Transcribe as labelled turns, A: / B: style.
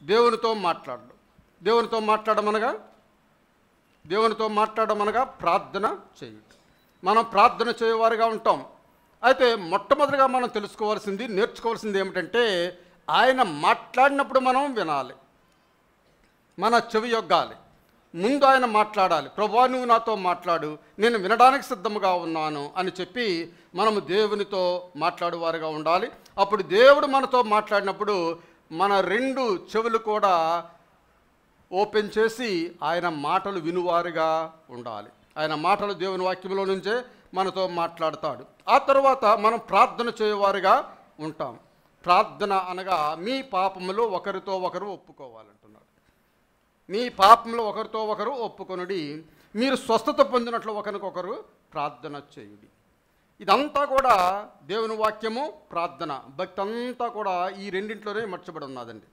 A: దేవునితో మాట్లాడడం. దేవునితో మాట్లాడమనగా ప్రార్థన చేయుట. మనం ప్రార్థన చేయవారుగా ఉంటాం. అయితే మొట్టమొదటిగా మనం తెలుసుకోవాల్సింది, నేర్చుకోవాల్సింది ఏమిటంటే, ఆయన మాట్లాడినప్పుడు మనం వినాలి, మన చెవి యొగ్గాలి. ముందు ఆయన మాట్లాడాలి. ప్రభువా, నువ్వు నాతో మాట్లాడు, నేను వినడానికి సిద్ధముగా ఉన్నాను అని చెప్పి మనము దేవునితో మాట్లాడువారుగా ఉండాలి. అప్పుడు దేవుడు మనతో మాట్లాడినప్పుడు మన రెండు చెవులు కూడా ఓపెన్ చేసి ఆయన మాటలు వినువారుగా ఉండాలి. ఆయన మాటలు దేవుని వాక్యంలో నుంచే మనతో మాట్లాడతాడు. ఆ తర్వాత మనం ప్రార్థన చేయవారుగా ఉంటాం. ప్రార్థన అనగా మీ పాపములు ఒకరితో ఒకరు ఒప్పుకోవాలంటున్నాడు. మీ పాపములు ఒకరితో ఒకరు ఒప్పుకొనుడి, మీరు స్వస్థత పొందినట్లు ఒకరికొకరు ప్రార్థన చేయుడి. ఇదంతా కూడా దేవుని వాక్యము, ప్రార్థన, భక్తి అంతా కూడా ఈ రెండింటిలోనే మర్చబడి ఉన్నదండి.